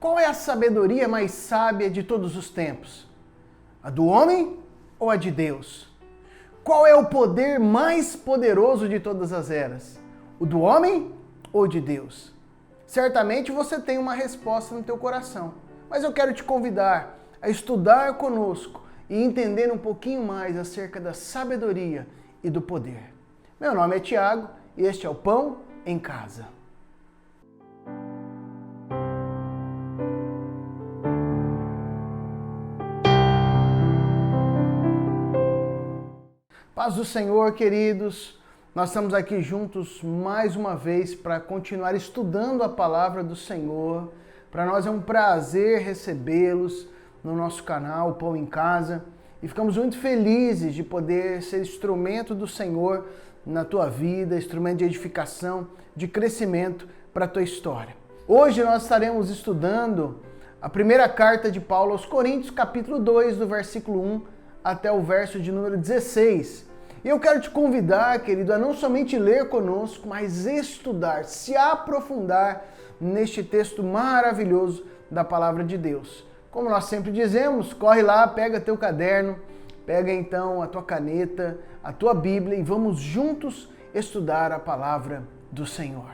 Qual é a sabedoria mais sábia de todos os tempos? A do homem ou a de Deus? Qual é o poder mais poderoso de todas as eras? O do homem ou de Deus? Certamente você tem uma resposta no teu coração, mas eu quero te convidar a estudar conosco e entender um pouquinho mais acerca da sabedoria e do poder. Meu nome é Tiago e este é o Pão em Casa. Paz do Senhor, queridos. Nós estamos aqui juntos mais uma vez para continuar estudando a palavra do Senhor. Para nós é um prazer recebê-los no nosso canal Pão em Casa e ficamos muito felizes de poder ser instrumento do Senhor na tua vida, instrumento de edificação, de crescimento para a tua história. Hoje nós estaremos estudando a primeira carta de Paulo aos Coríntios, capítulo 2, do versículo 1 até o verso de número 16. E eu quero te convidar, querido, a não somente ler conosco, mas estudar, se aprofundar neste texto maravilhoso da palavra de Deus. Como nós sempre dizemos, corre lá, pega teu caderno, pega então a tua caneta, a tua Bíblia e vamos juntos estudar a palavra do Senhor.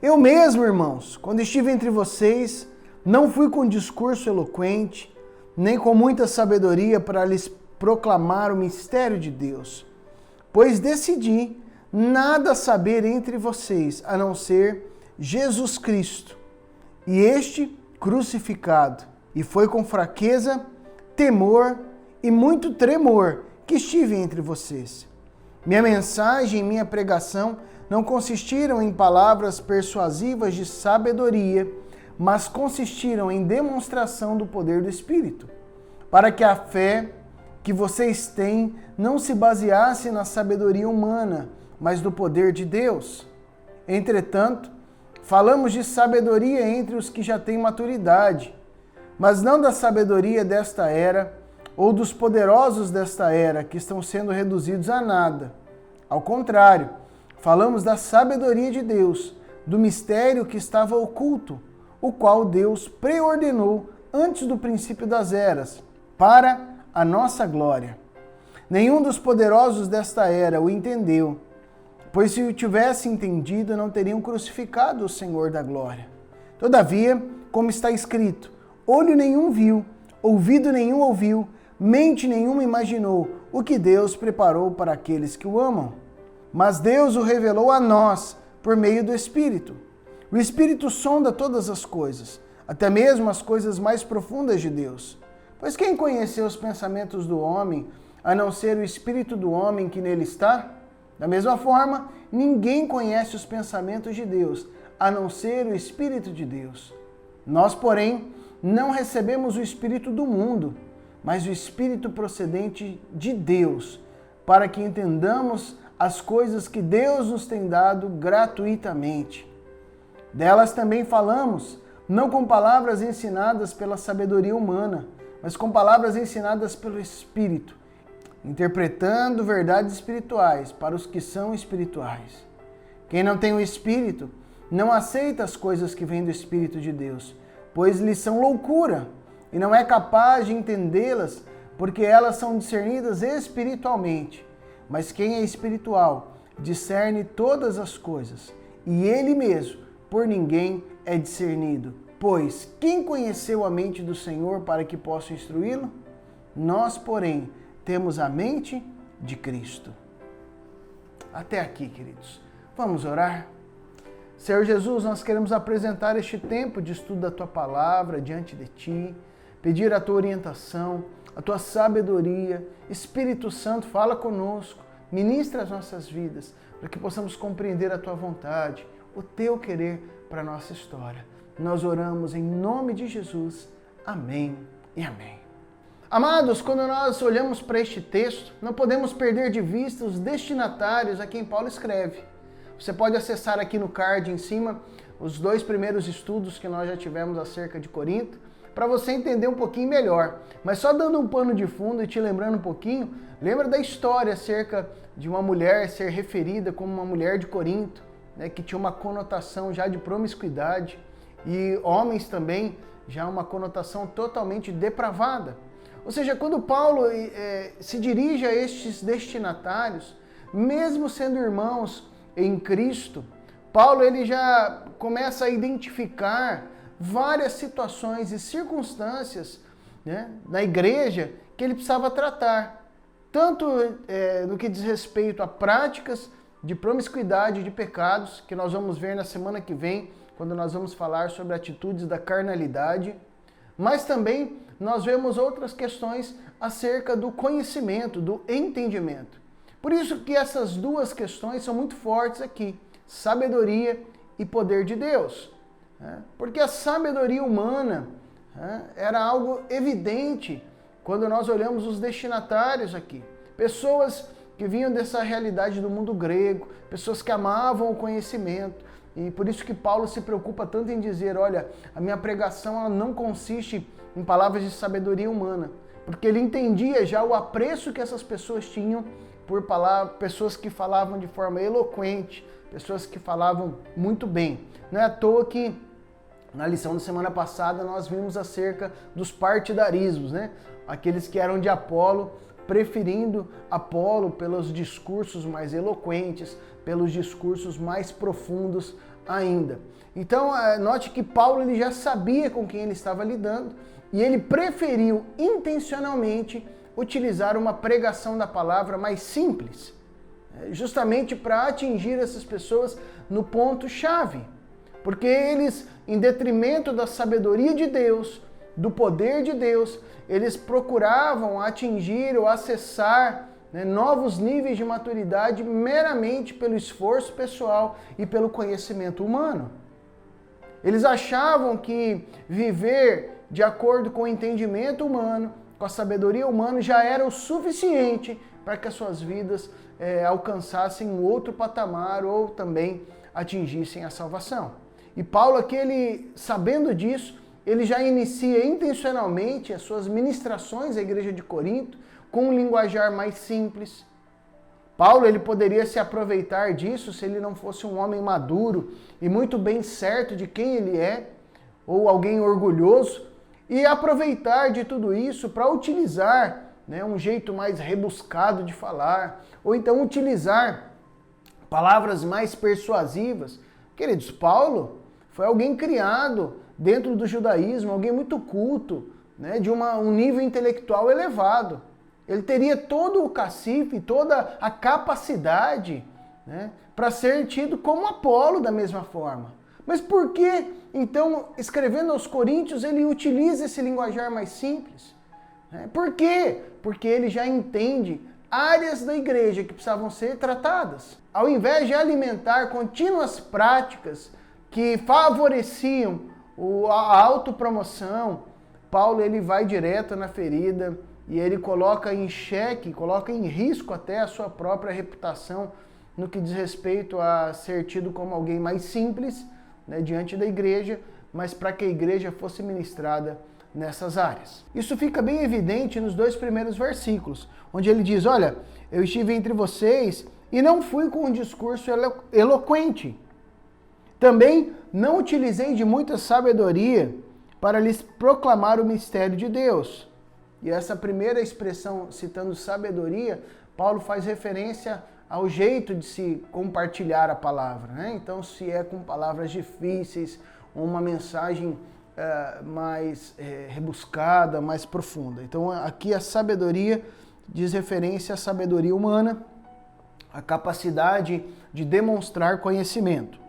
Eu mesmo, irmãos, quando estive entre vocês, não fui com discurso eloquente, nem com muita sabedoria para lhes proclamar o mistério de Deus, pois decidi nada saber entre vocês, a não ser Jesus Cristo, e este crucificado. E foi com fraqueza, temor e muito tremor que estive entre vocês. Minha mensagem e minha pregação não consistiram em palavras persuasivas de sabedoria, mas consistiram em demonstração do poder do Espírito, para que a fé que vocês têm não se baseasse na sabedoria humana, mas no poder de Deus. Entretanto, falamos de sabedoria entre os que já têm maturidade, mas não da sabedoria desta era ou dos poderosos desta era, que estão sendo reduzidos a nada. Ao contrário, falamos da sabedoria de Deus, do mistério que estava oculto, o qual Deus preordenou antes do princípio das eras, para a nossa glória. Nenhum dos poderosos desta era o entendeu, pois se o tivesse entendido, não teriam crucificado o Senhor da glória. Todavia, como está escrito, olho nenhum viu, ouvido nenhum ouviu, mente nenhuma imaginou o que Deus preparou para aqueles que o amam. Mas Deus o revelou a nós por meio do Espírito. O Espírito sonda todas as coisas, até mesmo as coisas mais profundas de Deus. Pois quem conheceu os pensamentos do homem, a não ser o espírito do homem que nele está? Da mesma forma, ninguém conhece os pensamentos de Deus, a não ser o Espírito de Deus. Nós, porém, não recebemos o Espírito do mundo, mas o Espírito procedente de Deus, para que entendamos as coisas que Deus nos tem dado gratuitamente. Delas também falamos, não com palavras ensinadas pela sabedoria humana, mas com palavras ensinadas pelo Espírito, interpretando verdades espirituais para os que são espirituais. Quem não tem o Espírito não aceita as coisas que vêm do Espírito de Deus, pois lhes são loucura, e não é capaz de entendê-las, porque elas são discernidas espiritualmente. Mas quem é espiritual discerne todas as coisas, e ele mesmo por ninguém é discernido. Pois quem conheceu a mente do Senhor para que possa instruí-lo? Nós, porém, temos a mente de Cristo. Até aqui, queridos. Vamos orar? Senhor Jesus, nós queremos apresentar este tempo de estudo da Tua Palavra diante de Ti, pedir a Tua orientação, a Tua sabedoria. Espírito Santo, fala conosco, ministra as nossas vidas, para que possamos compreender a Tua vontade, o Teu querer para a nossa história. Nós oramos em nome de Jesus. Amém e amém. Amados, quando nós olhamos para este texto, não podemos perder de vista os destinatários a quem Paulo escreve. Você pode acessar aqui no card em cima os 2 primeiros estudos que nós já tivemos acerca de Corinto, para você entender um pouquinho melhor. Mas só dando um pano de fundo e te lembrando um pouquinho, lembra da história acerca de uma mulher ser referida como uma mulher de Corinto, né, que tinha uma conotação já de promiscuidade, e homens também já uma conotação totalmente depravada. Ou seja, quando Paulo se dirige a estes destinatários, mesmo sendo irmãos em Cristo, Paulo ele já começa a identificar várias situações e circunstâncias, né, na igreja que ele precisava tratar, tanto no que diz respeito a práticas de promiscuidade, de pecados, que nós vamos ver na semana que vem, quando nós vamos falar sobre atitudes da carnalidade, mas também nós vemos outras questões acerca do conhecimento, do entendimento. Por isso que essas duas questões são muito fortes aqui, sabedoria e poder de Deus. Porque a sabedoria humana era algo evidente quando nós olhamos os destinatários aqui. Pessoas que vinham dessa realidade do mundo grego, pessoas que amavam o conhecimento. E por isso que Paulo se preocupa tanto em dizer, olha, a minha pregação ela não consiste em palavras de sabedoria humana. Porque ele entendia já o apreço que essas pessoas tinham por pessoas que falavam de forma eloquente, pessoas que falavam muito bem. Não é à toa que na lição da semana passada nós vimos acerca dos partidarismos, né? Aqueles que eram de Apolo, preferindo Apolo pelos discursos mais eloquentes, pelos discursos mais profundos ainda. Então, note que Paulo ele já sabia com quem ele estava lidando e ele preferiu intencionalmente utilizar uma pregação da palavra mais simples, justamente para atingir essas pessoas no ponto-chave. Porque eles, em detrimento da sabedoria de Deus, do poder de Deus, eles procuravam atingir ou acessar novos níveis de maturidade meramente pelo esforço pessoal e pelo conhecimento humano. Eles achavam que viver de acordo com o entendimento humano, com a sabedoria humana, já era o suficiente para que as suas vidas alcançassem um outro patamar ou também atingissem a salvação. E Paulo, aqui, sabendo disso, ele já inicia intencionalmente as suas ministrações à igreja de Corinto com um linguajar mais simples. Paulo ele poderia se aproveitar disso se ele não fosse um homem maduro e muito bem certo de quem ele é, ou alguém orgulhoso, e aproveitar de tudo isso para utilizar um jeito mais rebuscado de falar, ou então utilizar palavras mais persuasivas. Queridos, Paulo foi alguém criado dentro do judaísmo, alguém muito culto, de um nível intelectual elevado. Ele teria todo o cacife, toda a capacidade para ser tido como Apolo da mesma forma. Mas por que, então, escrevendo aos Coríntios, ele utiliza esse linguajar mais simples? Por quê? Porque ele já entende áreas da igreja que precisavam ser tratadas. Ao invés de alimentar contínuas práticas que favoreciam a autopromoção, Paulo ele vai direto na ferida e ele coloca em xeque, coloca em risco até a sua própria reputação no que diz respeito a ser tido como alguém mais simples diante da igreja, mas para que a igreja fosse ministrada nessas áreas. Isso fica bem evidente nos 2 primeiros versículos, onde ele diz, olha, eu estive entre vocês e não fui com um discurso eloquente. Também não utilizei de muita sabedoria para lhes proclamar o mistério de Deus. E essa primeira expressão, citando sabedoria, Paulo faz referência ao jeito de se compartilhar a palavra. Então, se é com palavras difíceis, uma mensagem mais rebuscada, mais profunda. Então, aqui a sabedoria diz referência à sabedoria humana, a capacidade de demonstrar conhecimento.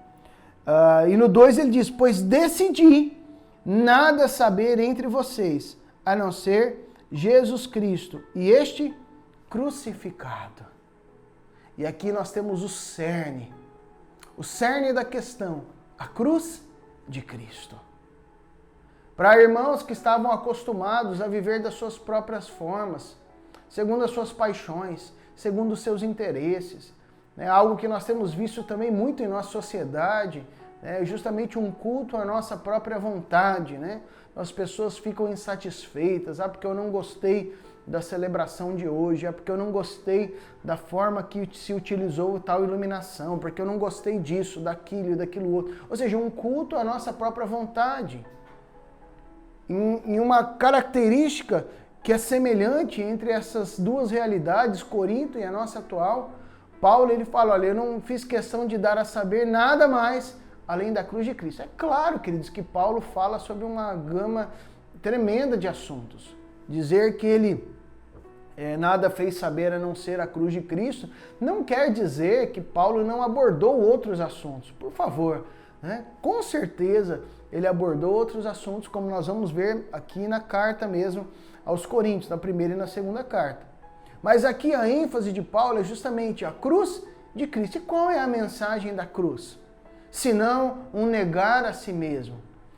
E no 2 ele diz, pois decidi nada saber entre vocês, a não ser Jesus Cristo e este crucificado. E aqui nós temos o cerne da questão, a cruz de Cristo. Para irmãos que estavam acostumados a viver das suas próprias formas, segundo as suas paixões, segundo os seus interesses, algo que nós temos visto também muito em nossa sociedade, justamente um culto à nossa própria vontade, As pessoas ficam insatisfeitas, porque eu não gostei da celebração de hoje, porque eu não gostei da forma que se utilizou tal iluminação, porque eu não gostei disso, daquilo e daquilo outro. Ou seja, um culto à nossa própria vontade. uma característica que é semelhante entre essas duas realidades, Corinto e a nossa atual. Paulo, ele fala, olha, eu não fiz questão de dar a saber nada mais além da cruz de Cristo. É claro, queridos, que Paulo fala sobre uma gama tremenda de assuntos. Dizer que ele nada fez saber a não ser a cruz de Cristo, não quer dizer que Paulo não abordou outros assuntos. Por favor, né? Com certeza ele abordou outros assuntos, como nós vamos ver aqui na carta mesmo aos Coríntios, na primeira e na segunda carta. Mas aqui a ênfase de Paulo é justamente a cruz de Cristo. E qual é a mensagem da cruz? Senão um negar a si mesmo,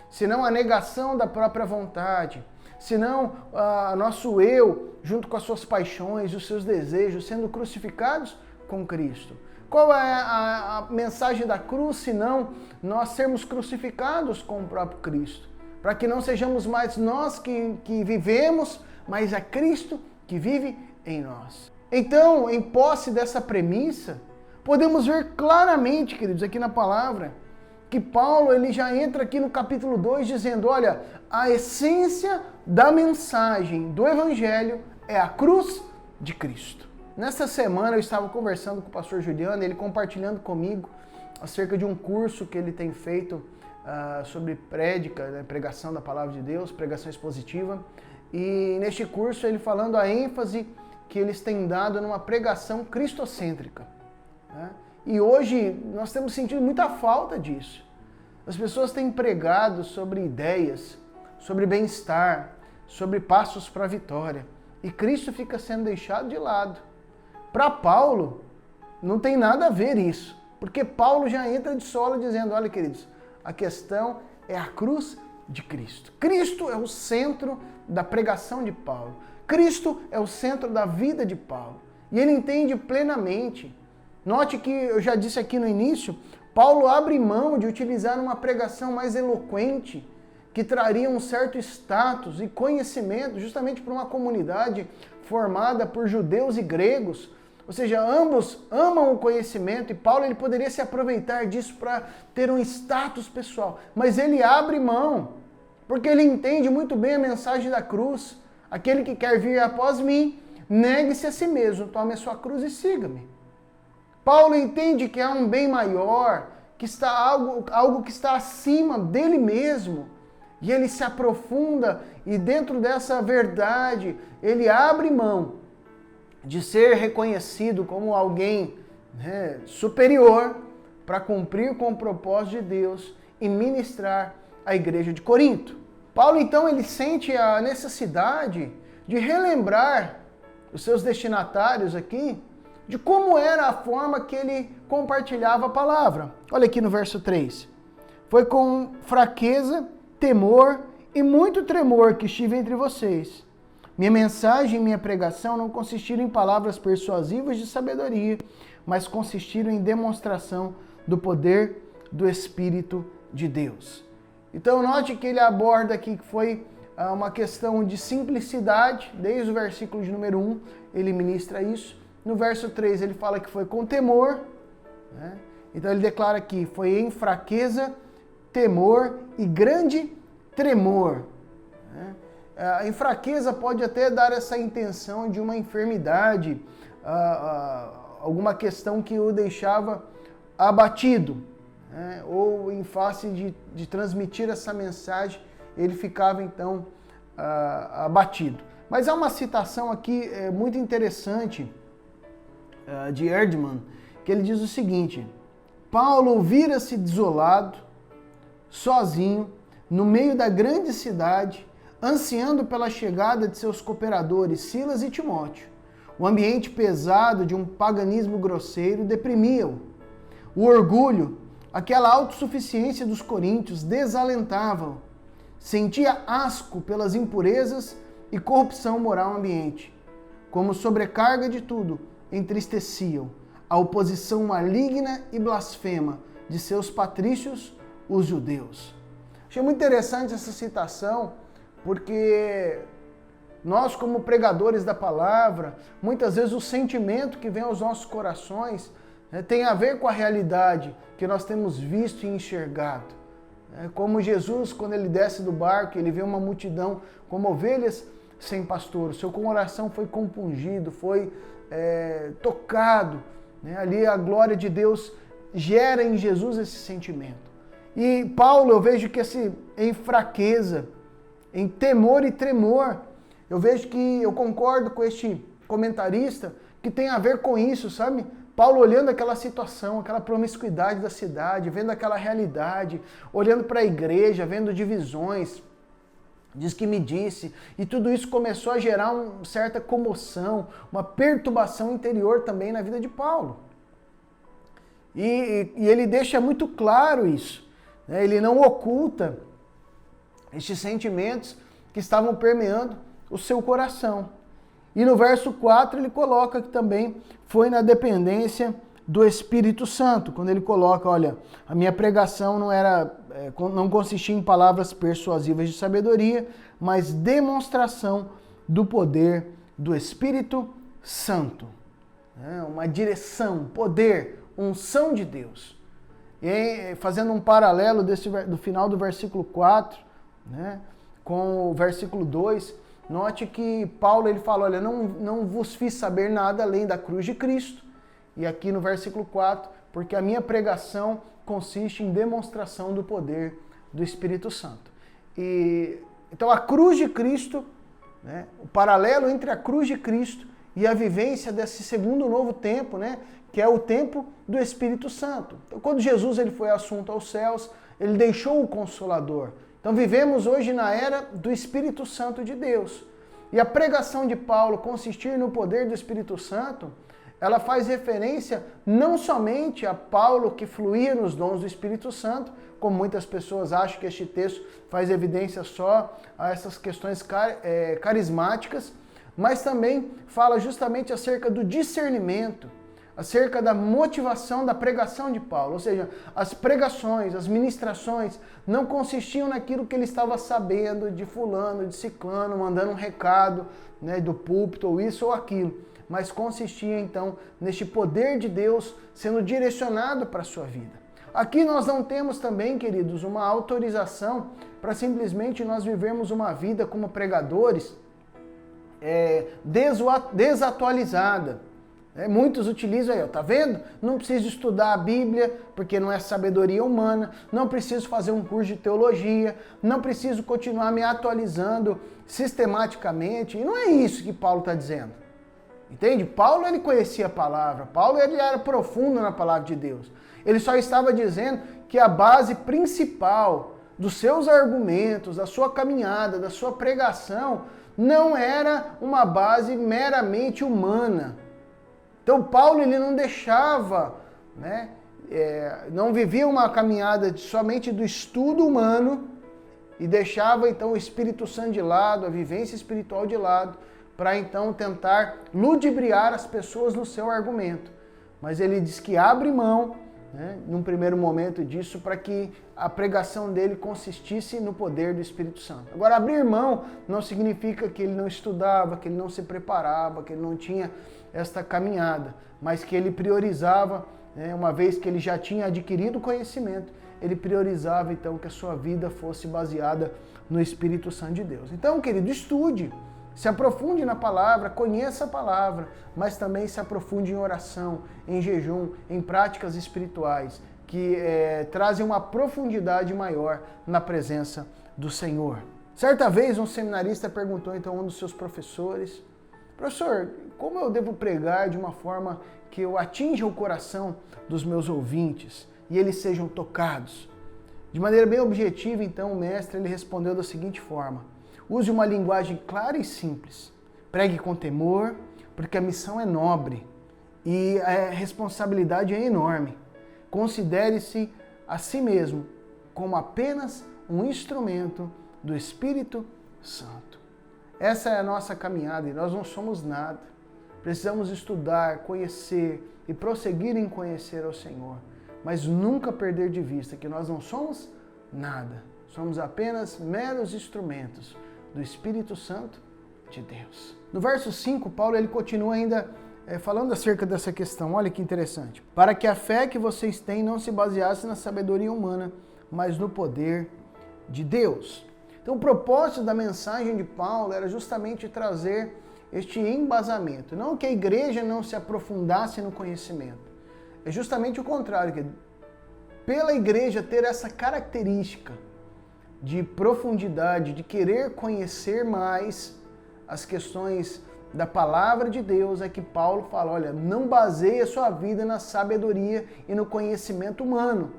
senão a negação da própria vontade, senão nosso eu, junto com as suas paixões, os seus desejos, sendo crucificados com Cristo. Qual é a mensagem da cruz, senão nós sermos crucificados com o próprio Cristo? Para que não sejamos mais nós que vivemos, mas é Cristo que vive em nós. Então, em posse dessa premissa, podemos ver claramente, queridos, aqui na palavra, que Paulo ele já entra aqui no capítulo 2 dizendo, olha, a essência da mensagem do Evangelho é a cruz de Cristo. Nessa semana eu estava conversando com o pastor Juliano, ele compartilhando comigo acerca de um curso que ele tem feito sobre prédica, né, pregação da palavra de Deus, pregação expositiva. E neste curso ele falando a ênfase que eles têm dado numa pregação cristocêntrica. Né? E hoje nós temos sentido muita falta disso. As pessoas têm pregado sobre ideias, sobre bem-estar, sobre passos para a vitória. E Cristo fica sendo deixado de lado. Para Paulo, não tem nada a ver isso. Porque Paulo já entra de solo dizendo, olha queridos, a questão é a cruz de Cristo. Cristo é o centro da pregação de Paulo. Cristo é o centro da vida de Paulo. E ele entende plenamente. Note que eu já disse aqui no início, Paulo abre mão de utilizar uma pregação mais eloquente, que traria um certo status e conhecimento justamente para uma comunidade formada por judeus e gregos. Ou seja, ambos amam o conhecimento e Paulo ele poderia se aproveitar disso para ter um status pessoal. Mas ele abre mão, porque ele entende muito bem a mensagem da cruz. Aquele que quer vir após mim, negue-se a si mesmo, tome a sua cruz e siga-me. Paulo entende que há um bem maior, que está algo que está acima dele mesmo. E ele se aprofunda e dentro dessa verdade, ele abre mão de ser reconhecido como alguém superior para cumprir com o propósito de Deus e ministrar a igreja de Corinto. Paulo, então, ele sente a necessidade de relembrar os seus destinatários aqui de como era a forma que ele compartilhava a palavra. Olha aqui no verso 3. Foi com fraqueza, temor e muito tremor que estive entre vocês. Minha mensagem e minha pregação não consistiram em palavras persuasivas de sabedoria, mas consistiram em demonstração do poder do Espírito de Deus. Então note que ele aborda aqui que foi uma questão de simplicidade, desde o versículo de número 1 ele ministra isso. No verso 3 ele fala que foi com temor, né? Então ele declara que foi em fraqueza, temor e grande tremor. Né? Em fraqueza pode até dar essa intenção de uma enfermidade, alguma questão que o deixava abatido. Ou em face de transmitir essa mensagem, ele ficava então abatido. Mas há uma citação aqui muito interessante de Erdmann, que ele diz o seguinte: Paulo vira-se desolado, sozinho, no meio da grande cidade, ansiando pela chegada de seus cooperadores Silas e Timóteo. O ambiente pesado de um paganismo grosseiro deprimia-o. O orgulho, aquela autossuficiência dos coríntios desalentavam. Sentia asco pelas impurezas e corrupção moral ambiente. Como sobrecarga de tudo, entristeciam a oposição maligna e blasfema de seus patrícios, os judeus. Achei muito interessante essa citação, porque nós, como pregadores da palavra, muitas vezes o sentimento que vem aos nossos corações tem a ver com a realidade que nós temos visto e enxergado. Como Jesus, quando ele desce do barco, ele vê uma multidão como ovelhas sem pastor. O seu coração foi compungido, foi tocado. Ali a glória de Deus gera em Jesus esse sentimento. E Paulo, eu vejo que em fraqueza, em temor e tremor, eu vejo que eu concordo com este comentarista que tem a ver com isso, sabe? Paulo olhando aquela situação, aquela promiscuidade da cidade, vendo aquela realidade, olhando para a igreja, vendo divisões, diz que me disse, e tudo isso começou a gerar uma certa comoção, uma perturbação interior também na vida de Paulo. E ele deixa muito claro isso, né? Ele não oculta estes sentimentos que estavam permeando o seu coração. E no verso 4 ele coloca que também foi na dependência do Espírito Santo, quando ele coloca, olha, a minha pregação não consistia em palavras persuasivas de sabedoria, mas demonstração do poder do Espírito Santo. Uma direção, poder, unção de Deus. E fazendo um paralelo do final do versículo 4, com o versículo 2, note que Paulo ele fala, olha, não vos fiz saber nada além da cruz de Cristo. E aqui no versículo 4, porque a minha pregação consiste em demonstração do poder do Espírito Santo. Então a cruz de Cristo, o paralelo entre a cruz de Cristo e a vivência desse segundo novo tempo, que é o tempo do Espírito Santo. Então quando Jesus ele foi assunto aos céus, ele deixou o Consolador. Então vivemos hoje na era do Espírito Santo de Deus. E a pregação de Paulo consistir no poder do Espírito Santo, ela faz referência não somente a Paulo que fluía nos dons do Espírito Santo, como muitas pessoas acham que este texto faz evidência só a essas questões carismáticas, mas também fala justamente acerca do discernimento, acerca da motivação da pregação de Paulo. Ou seja, as pregações, as ministrações não consistiam naquilo que ele estava sabendo de fulano, de ciclano, mandando um recado do púlpito, ou isso ou aquilo, mas consistia então neste poder de Deus sendo direcionado para a sua vida. Aqui nós não temos também, queridos, uma autorização para simplesmente nós vivermos uma vida como pregadores desatualizada. Muitos utilizam aí, tá vendo? Não preciso estudar a Bíblia, porque não é sabedoria humana, não preciso fazer um curso de teologia, não preciso continuar me atualizando sistematicamente. E não é isso que Paulo está dizendo. Entende? Paulo ele conhecia a palavra, Paulo ele era profundo na palavra de Deus. Ele só estava dizendo que a base principal dos seus argumentos, da sua caminhada, da sua pregação, não era uma base meramente humana. Então Paulo ele não deixava, não vivia uma caminhada somente do estudo humano e deixava então o Espírito Santo de lado, a vivência espiritual de lado, para então tentar ludibriar as pessoas no seu argumento. Mas ele diz que abre mão, num primeiro momento disso, para que a pregação dele consistisse no poder do Espírito Santo. Agora, abrir mão não significa que ele não estudava, que ele não se preparava, que ele não tinha esta caminhada, mas que ele priorizava, uma vez que ele já tinha adquirido conhecimento, ele priorizava então que a sua vida fosse baseada no Espírito Santo de Deus. Então, querido, estude, se aprofunde na palavra, conheça a palavra, mas também se aprofunde em oração, em jejum, em práticas espirituais que trazem uma profundidade maior na presença do Senhor. Certa vez um seminarista perguntou então a um dos seus professores: professor, como eu devo pregar de uma forma que eu atinja o coração dos meus ouvintes e eles sejam tocados? De maneira bem objetiva, então, o mestre ele respondeu da seguinte forma: use uma linguagem clara e simples. Pregue com temor, porque a missão é nobre e a responsabilidade é enorme. Considere-se a si mesmo como apenas um instrumento do Espírito Santo. Essa é a nossa caminhada e nós não somos nada. Precisamos estudar, conhecer e prosseguir em conhecer ao Senhor, mas nunca perder de vista que nós não somos nada. Somos apenas meros instrumentos do Espírito Santo de Deus. No verso 5, Paulo ele continua ainda falando acerca dessa questão. Olha que interessante. Para que a fé que vocês têm não se baseasse na sabedoria humana, mas no poder de Deus. Então o propósito da mensagem de Paulo era justamente trazer este embasamento. Não que a igreja não se aprofundasse no conhecimento. É justamente o contrário, que pela igreja ter essa característica de profundidade, de querer conhecer mais as questões da palavra de Deus, é que Paulo fala, olha, não baseie a sua vida na sabedoria e no conhecimento humano,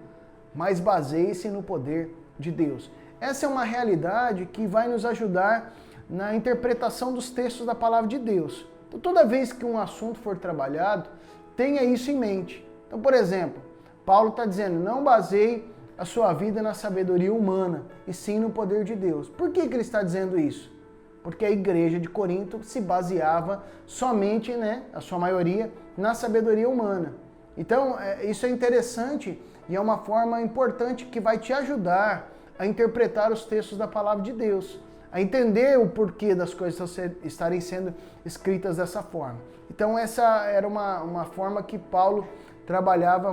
mas baseie-se no poder de Deus. Essa é uma realidade que vai nos ajudar na interpretação dos textos da palavra de Deus. Então, toda vez que um assunto for trabalhado, tenha isso em mente. Então, por exemplo, Paulo está dizendo, não baseie a sua vida na sabedoria humana, e sim no poder de Deus. Por que ele está dizendo isso? Porque a igreja de Corinto se baseava somente, a sua maioria, na sabedoria humana. Então, isso é interessante e é uma forma importante que vai te ajudar a interpretar os textos da palavra de Deus, a entender o porquê das coisas estarem sendo escritas dessa forma. Então, essa era uma forma que Paulo trabalhava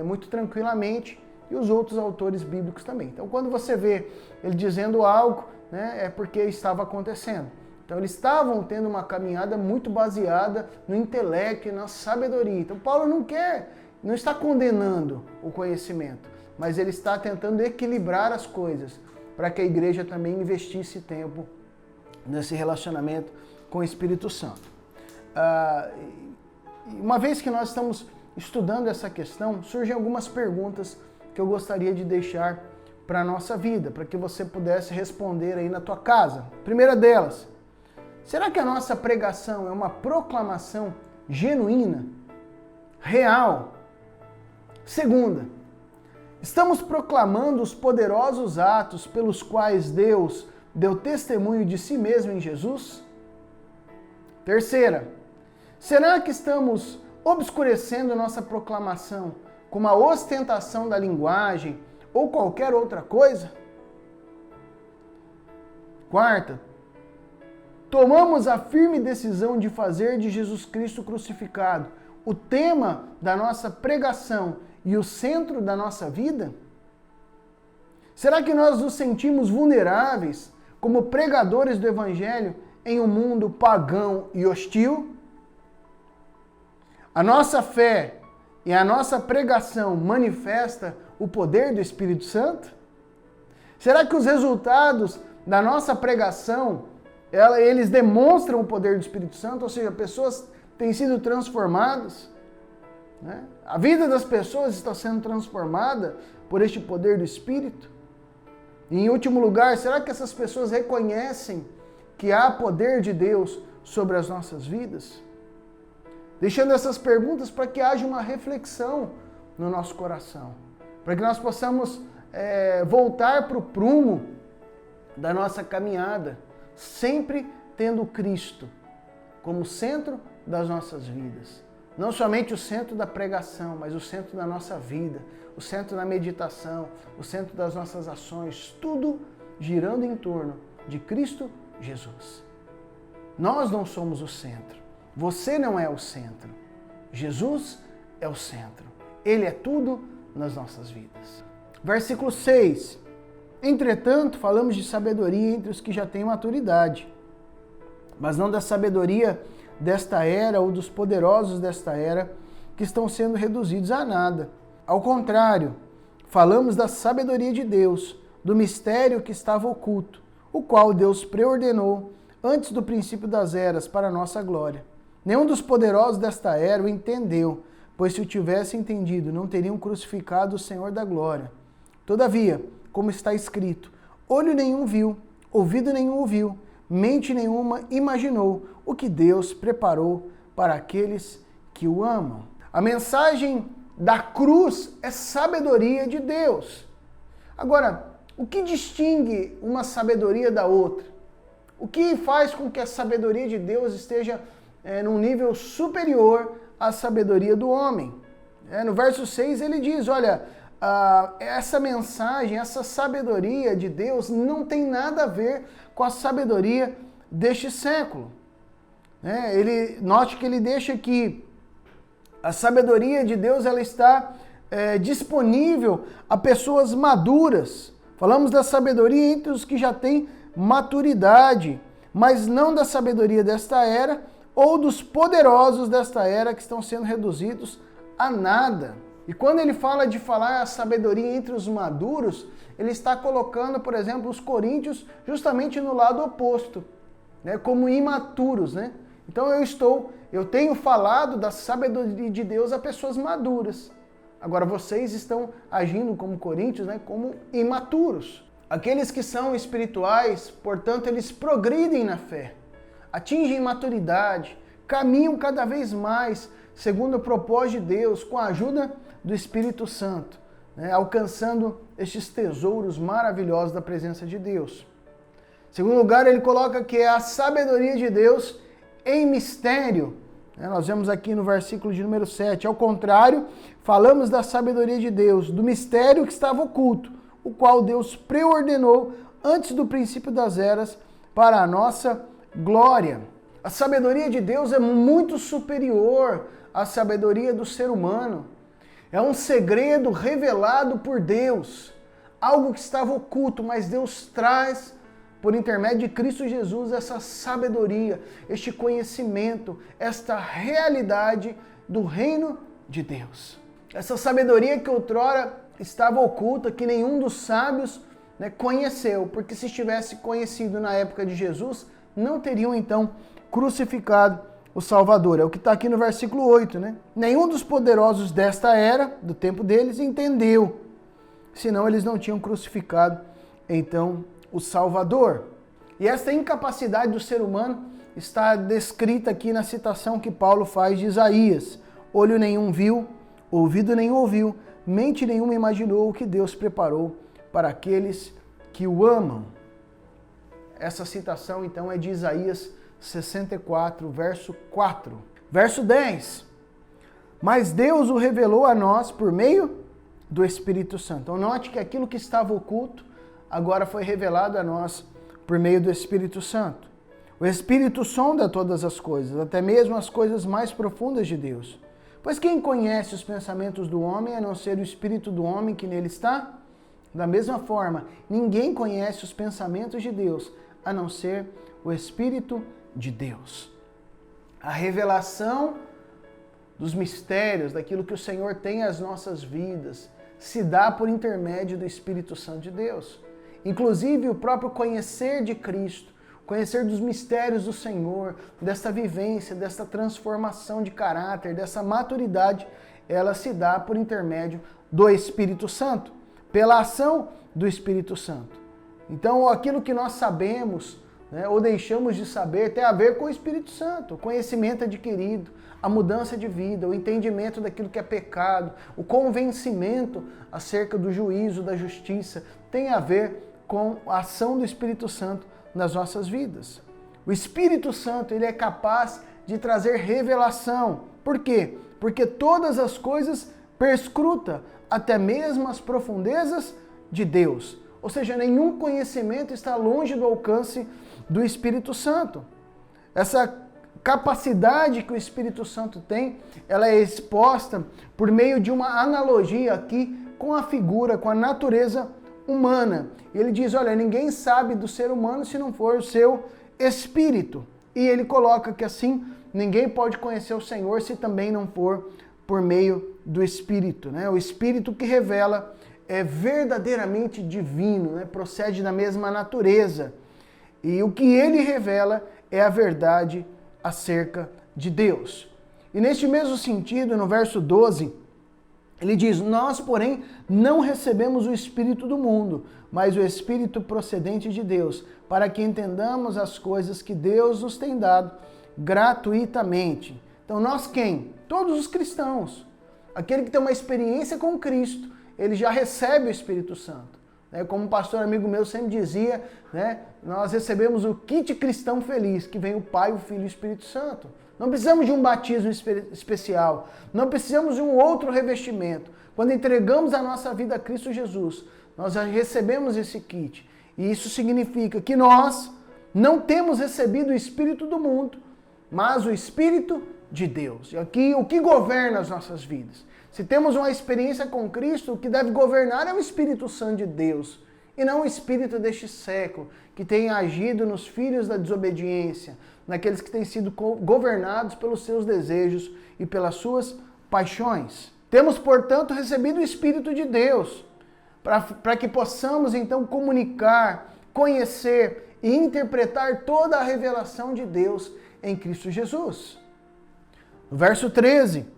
muito tranquilamente, e os outros autores bíblicos também. Então, quando você vê ele dizendo algo, é porque estava acontecendo. Então, eles estavam tendo uma caminhada muito baseada no intelecto e na sabedoria. Então, Paulo não está condenando o conhecimento, mas ele está tentando equilibrar as coisas para que a igreja também investisse tempo nesse relacionamento com o Espírito Santo. Uma vez que nós estamos estudando essa questão, surgem algumas perguntas que eu gostaria de deixar para a nossa vida, para que você pudesse responder aí na tua casa. Primeira delas, será que a nossa pregação é uma proclamação genuína, real? Segunda, estamos proclamando os poderosos atos pelos quais Deus deu testemunho de si mesmo em Jesus? Terceira, será que estamos obscurecendo nossa proclamação com uma ostentação da linguagem ou qualquer outra coisa? Quarta, tomamos a firme decisão de fazer de Jesus Cristo crucificado o tema da nossa pregação e o centro da nossa vida? Será que nós nos sentimos vulneráveis como pregadores do Evangelho em um mundo pagão e hostil? A nossa fé e a nossa pregação manifesta o poder do Espírito Santo? Será que os resultados da nossa pregação, eles demonstram o poder do Espírito Santo? Ou seja, pessoas têm sido transformadas? A vida das pessoas está sendo transformada por este poder do Espírito? E em último lugar, será que essas pessoas reconhecem que há poder de Deus sobre as nossas vidas? Deixando essas perguntas para que haja uma reflexão no nosso coração, para que nós possamos voltar para o prumo da nossa caminhada, sempre tendo Cristo como centro das nossas vidas. Não somente o centro da pregação, mas o centro da nossa vida, o centro da meditação, o centro das nossas ações, tudo girando em torno de Cristo Jesus. Nós não somos o centro. Você não é o centro. Jesus é o centro. Ele é tudo nas nossas vidas. Versículo 6. Entretanto, falamos de sabedoria entre os que já têm maturidade, mas não da sabedoria desta era ou dos poderosos desta era que estão sendo reduzidos a nada. Ao contrário, falamos da sabedoria de Deus, do mistério que estava oculto, o qual Deus preordenou antes do princípio das eras para a nossa glória. Nenhum dos poderosos desta era o entendeu, pois se o tivesse entendido, não teriam crucificado o Senhor da glória. Todavia, como está escrito, olho nenhum viu, ouvido nenhum ouviu, mente nenhuma imaginou o que Deus preparou para aqueles que o amam. A mensagem da cruz é sabedoria de Deus. Agora, o que distingue uma sabedoria da outra? O que faz com que a sabedoria de Deus esteja num nível superior à sabedoria do homem? No verso 6 ele diz, olha, essa mensagem, essa sabedoria de Deus não tem nada a ver com a sabedoria deste século. Note que ele deixa que a sabedoria de Deus ela está disponível a pessoas maduras. Falamos da sabedoria entre os que já têm maturidade, mas não da sabedoria desta era ou dos poderosos desta era que estão sendo reduzidos a nada. E quando ele fala de falar a sabedoria entre os maduros, ele está colocando, por exemplo, os coríntios justamente no lado oposto, né, como imaturos, né? Então eu tenho falado da sabedoria de Deus a pessoas maduras. Agora vocês estão agindo como coríntios, né, como imaturos. Aqueles que são espirituais, portanto, eles progridem na fé, atingem maturidade, caminham cada vez mais segundo o propósito de Deus, com a ajuda do Espírito Santo, né, alcançando estes tesouros maravilhosos da presença de Deus. Em segundo lugar, ele coloca que é a sabedoria de Deus em mistério. Nós vemos aqui no versículo de número 7. Ao contrário, falamos da sabedoria de Deus, do mistério que estava oculto, o qual Deus preordenou antes do princípio das eras para a nossa glória. A sabedoria de Deus é muito superior à sabedoria do ser humano. É um segredo revelado por Deus, algo que estava oculto, mas Deus traz, por intermédio de Cristo Jesus, essa sabedoria, este conhecimento, esta realidade do reino de Deus. Essa sabedoria que outrora estava oculta, que nenhum dos sábios, né, conheceu, porque se estivesse conhecido na época de Jesus, não teriam então crucificado o Salvador. É o que está aqui no versículo 8, né? Nenhum dos poderosos desta era, do tempo deles, entendeu, senão eles não tinham crucificado então o Salvador. E essa incapacidade do ser humano está descrita aqui na citação que Paulo faz de Isaías. Olho nenhum viu, ouvido nenhum ouviu, mente nenhuma imaginou o que Deus preparou para aqueles que o amam. Essa citação então é de Isaías 64, verso 4. Verso 10. Mas Deus o revelou a nós por meio do Espírito Santo. Então note que aquilo que estava oculto agora foi revelado a nós por meio do Espírito Santo. O Espírito sonda todas as coisas, até mesmo as coisas mais profundas de Deus. Pois quem conhece os pensamentos do homem, a não ser o Espírito do homem que nele está? Da mesma forma, ninguém conhece os pensamentos de Deus, a não ser o Espírito de Deus. A revelação dos mistérios, daquilo que o Senhor tem às nossas vidas, se dá por intermédio do Espírito Santo de Deus. Inclusive, o próprio conhecer de Cristo, conhecer dos mistérios do Senhor, desta vivência, desta transformação de caráter, dessa maturidade, ela se dá por intermédio do Espírito Santo, pela ação do Espírito Santo. Então, aquilo que nós sabemos, né, ou deixamos de saber, tem a ver com o Espírito Santo, o conhecimento adquirido, a mudança de vida, o entendimento daquilo que é pecado, o convencimento acerca do juízo, da justiça, tem a ver com a ação do Espírito Santo nas nossas vidas. O Espírito Santo, ele é capaz de trazer revelação. Por quê? Porque todas as coisas perscruta, até mesmo as profundezas de Deus. Ou seja, nenhum conhecimento está longe do alcance do Espírito Santo. Essa capacidade que o Espírito Santo tem, ela é exposta por meio de uma analogia aqui com a figura, com a natureza humana. Ele diz, olha, ninguém sabe do ser humano se não for o seu espírito. E ele coloca que assim, ninguém pode conhecer o Senhor se também não for por meio do Espírito, né? O Espírito que revela é verdadeiramente divino, né? Procede da mesma natureza. E o que ele revela é a verdade acerca de Deus. E neste mesmo sentido, no verso 12, ele diz, nós, porém, não recebemos o Espírito do mundo, mas o Espírito procedente de Deus, para que entendamos as coisas que Deus nos tem dado gratuitamente. Então nós quem? Todos os cristãos. Aquele que tem uma experiência com Cristo, ele já recebe o Espírito Santo. Como um pastor amigo meu sempre dizia, né, nós recebemos o kit cristão feliz, que vem o Pai, o Filho e o Espírito Santo. Não precisamos de um batismo especial, não precisamos de um outro revestimento. Quando entregamos a nossa vida a Cristo Jesus, nós já recebemos esse kit. E isso significa que nós não temos recebido o Espírito do mundo, mas o Espírito de Deus. E aqui, o que governa as nossas vidas? Se temos uma experiência com Cristo, o que deve governar é o Espírito Santo de Deus, e não o espírito deste século, que tem agido nos filhos da desobediência, naqueles que têm sido governados pelos seus desejos e pelas suas paixões. Temos, portanto, recebido o Espírito de Deus, para que possamos, então, comunicar, conhecer e interpretar toda a revelação de Deus em Cristo Jesus. No verso 13,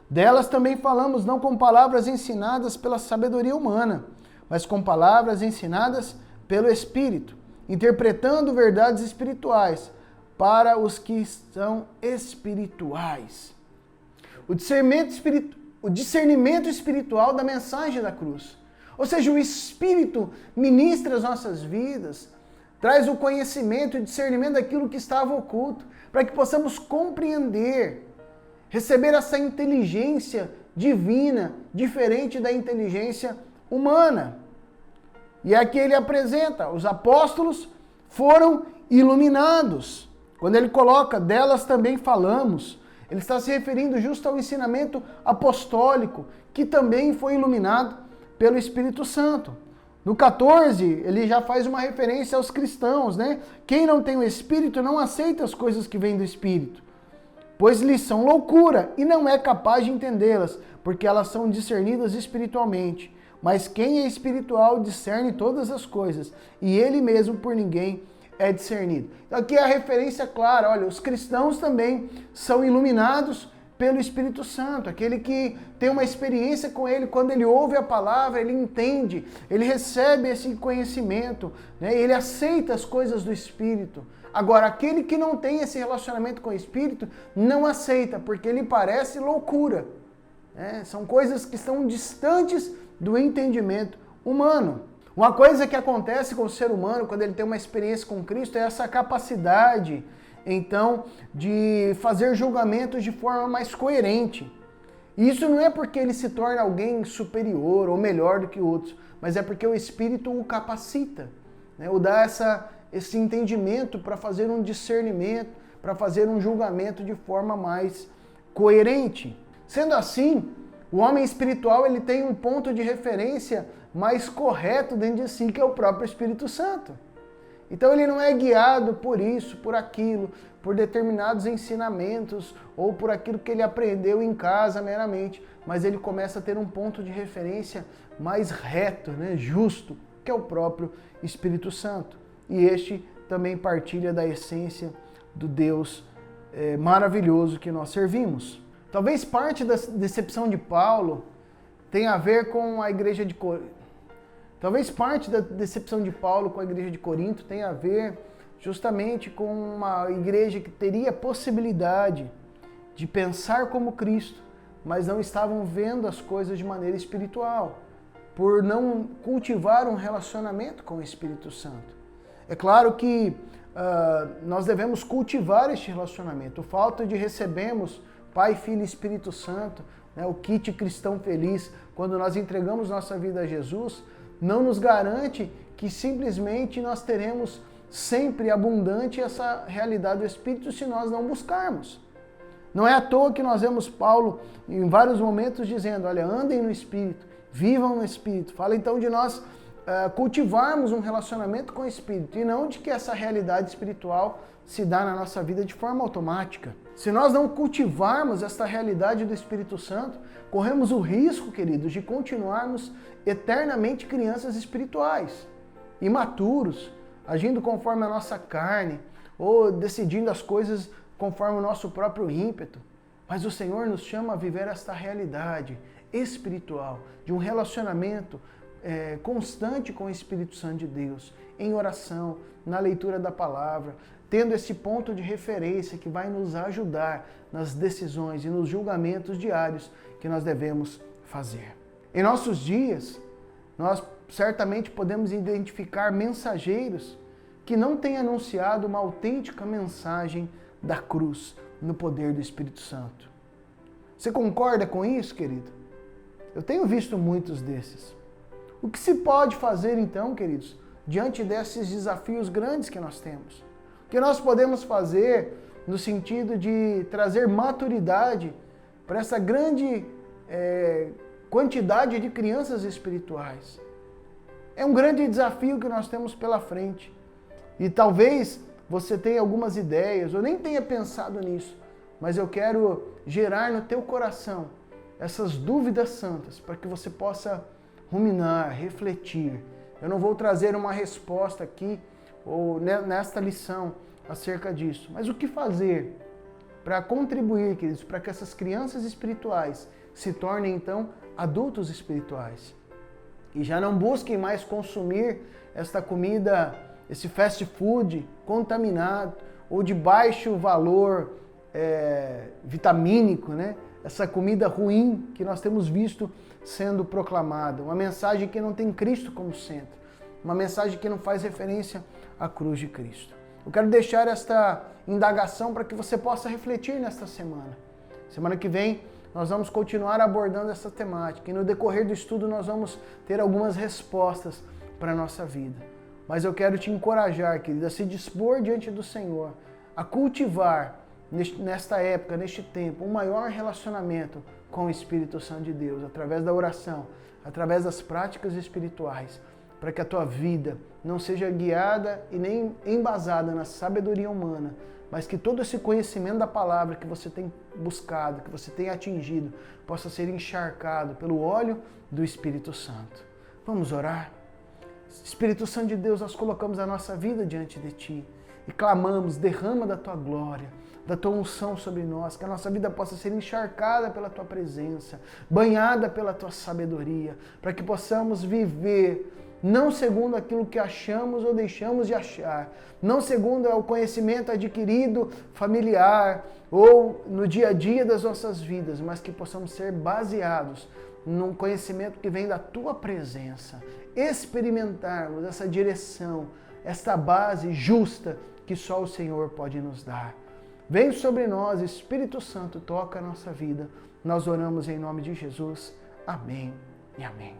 delas também falamos não com palavras ensinadas pela sabedoria humana, mas com palavras ensinadas pelo Espírito, interpretando verdades espirituais para os que são espirituais. O discernimento espiritual da mensagem da cruz. Ou seja, o Espírito ministra as nossas vidas, traz o conhecimento e discernimento daquilo que estava oculto, para que possamos compreender, receber essa inteligência divina, diferente da inteligência humana. E aqui ele apresenta, os apóstolos foram iluminados. Quando ele coloca, delas também falamos, ele está se referindo justo ao ensinamento apostólico, que também foi iluminado pelo Espírito Santo. No 14, ele já faz uma referência aos cristãos, né? Quem não tem o Espírito não aceita as coisas que vêm do Espírito, pois lhes são loucura e não é capaz de entendê-las, porque elas são discernidas espiritualmente. Mas quem é espiritual discerne todas as coisas, e ele mesmo por ninguém é discernido. Então aqui é a referência clara, olha, os cristãos também são iluminados pelo Espírito Santo, aquele que tem uma experiência com ele, quando ele ouve a palavra, ele entende, ele recebe esse conhecimento, né? Ele aceita as coisas do Espírito. Agora, aquele que não tem esse relacionamento com o Espírito, não aceita, porque ele parece loucura. São coisas que estão distantes do entendimento humano. Uma coisa que acontece com o ser humano quando ele tem uma experiência com Cristo é essa capacidade, então, de fazer julgamentos de forma mais coerente. E isso não é porque ele se torna alguém superior ou melhor do que outros, mas é porque o Espírito o capacita, né? O dá esse entendimento para fazer um discernimento, para fazer um julgamento de forma mais coerente. Sendo assim, o homem espiritual ele tem um ponto de referência mais correto dentro de si, que é o próprio Espírito Santo. Então ele não é guiado por isso, por aquilo, por determinados ensinamentos ou por aquilo que ele aprendeu em casa meramente, mas ele começa a ter um ponto de referência mais reto, né, justo, que é o próprio Espírito Santo. E este também partilha da essência do Deus maravilhoso que nós servimos. Talvez parte da decepção de Paulo tenha a ver com a igreja de Corinto. Talvez parte da decepção de Paulo com a igreja de Corinto tenha a ver justamente com uma igreja que teria possibilidade de pensar como Cristo, mas não estavam vendo as coisas de maneira espiritual, por não cultivar um relacionamento com o Espírito Santo. É claro que nós devemos cultivar este relacionamento. O fato de recebermos Pai, Filho e Espírito Santo, né, o kit cristão feliz, quando nós entregamos nossa vida a Jesus, não nos garante que simplesmente nós teremos sempre abundante essa realidade do Espírito se nós não buscarmos. Não é à toa que nós vemos Paulo em vários momentos dizendo, olha, andem no Espírito, vivam no Espírito. Fala então de nós cultivarmos um relacionamento com o Espírito e não de que essa realidade espiritual se dá na nossa vida de forma automática. Se nós não cultivarmos esta realidade do Espírito Santo, corremos o risco, queridos, de continuarmos eternamente crianças espirituais, imaturos, agindo conforme a nossa carne, ou decidindo as coisas conforme o nosso próprio ímpeto. Mas o Senhor nos chama a viver esta realidade espiritual, de um relacionamento constante com o Espírito Santo de Deus, em oração, na leitura da palavra, tendo esse ponto de referência que vai nos ajudar nas decisões e nos julgamentos diários que nós devemos fazer. Em nossos dias, nós certamente podemos identificar mensageiros que não têm anunciado uma autêntica mensagem da cruz no poder do Espírito Santo. Você concorda com isso, querido? Eu tenho visto muitos desses. O que se pode fazer então, queridos, diante desses desafios grandes que nós temos? O que nós podemos fazer no sentido de trazer maturidade para essa grande quantidade de crianças espirituais. É um grande desafio que nós temos pela frente. E talvez você tenha algumas ideias, ou nem tenha pensado nisso, mas eu quero gerar no teu coração essas dúvidas santas, para que você possa ruminar, refletir. Eu não vou trazer uma resposta aqui, ou nesta lição, acerca disso. Mas o que fazer para contribuir, queridos, para que essas crianças espirituais se tornem, então, adultos espirituais? E já não busquem mais consumir esta comida, esse fast food contaminado, ou de baixo valor vitamínico, né? Essa comida ruim que nós temos visto sendo proclamada. Uma mensagem que não tem Cristo como centro. Uma mensagem que não faz referência à cruz de Cristo. Eu quero deixar esta indagação para que você possa refletir nesta semana. Semana que vem nós vamos continuar abordando essa temática e no decorrer do estudo nós vamos ter algumas respostas para a nossa vida. Mas eu quero te encorajar, querido, a se dispor diante do Senhor, a cultivar nesta época, neste tempo, um maior relacionamento com o Espírito Santo de Deus, através da oração, através das práticas espirituais, para que a tua vida não seja guiada e nem embasada na sabedoria humana, mas que todo esse conhecimento da palavra que você tem buscado, que você tem atingido, possa ser encharcado pelo óleo do Espírito Santo. Vamos orar? Espírito Santo de Deus, nós colocamos a nossa vida diante de Ti e clamamos, derrama da Tua glória, da Tua unção sobre nós, que a nossa vida possa ser encharcada pela Tua presença, banhada pela Tua sabedoria, para que possamos viver não segundo aquilo que achamos ou deixamos de achar, não segundo o conhecimento adquirido familiar ou no dia a dia das nossas vidas, mas que possamos ser baseados num conhecimento que vem da Tua presença, experimentarmos essa direção, esta base justa que só o Senhor pode nos dar. Vem sobre nós, Espírito Santo, toca a nossa vida. Nós oramos em nome de Jesus. Amém e amém.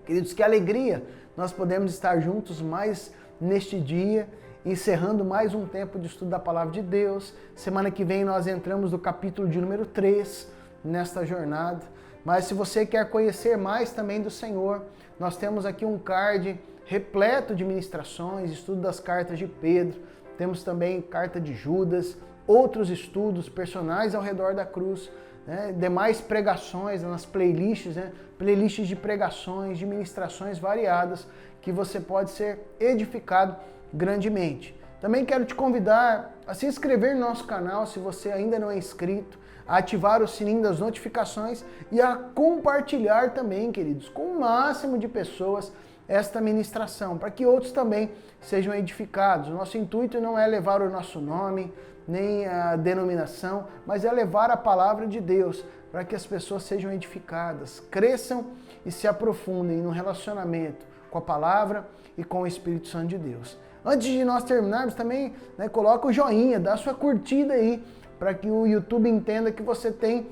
Queridos, que alegria nós podemos estar juntos mais neste dia, encerrando mais um tempo de estudo da Palavra de Deus. Semana que vem nós entramos no capítulo de número 3 nesta jornada. Mas se você quer conhecer mais também do Senhor, nós temos aqui um card repleto de ministrações, estudo das cartas de Pedro, temos também carta de Judas, outros estudos, personagens ao redor da cruz, né? Demais pregações nas playlists, né? Playlists de pregações, de ministrações variadas, que você pode ser edificado grandemente. Também quero te convidar a se inscrever no nosso canal, se você ainda não é inscrito, a ativar o sininho das notificações e a compartilhar também, queridos, com o máximo de pessoas esta ministração, para que outros também sejam edificados. O nosso intuito não é levar o nosso nome, nem a denominação, mas é levar a palavra de Deus, para que as pessoas sejam edificadas, cresçam e se aprofundem no relacionamento com a palavra e com o Espírito Santo de Deus. Antes de nós terminarmos, também coloca o joinha, dá a sua curtida aí, para que o YouTube entenda que você tem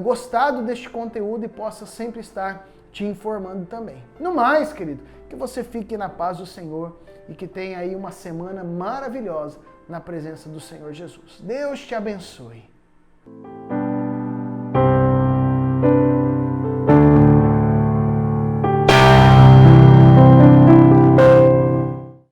gostado deste conteúdo e possa sempre estar te informando também. No mais, querido, que você fique na paz do Senhor e que tenha aí uma semana maravilhosa na presença do Senhor Jesus. Deus te abençoe.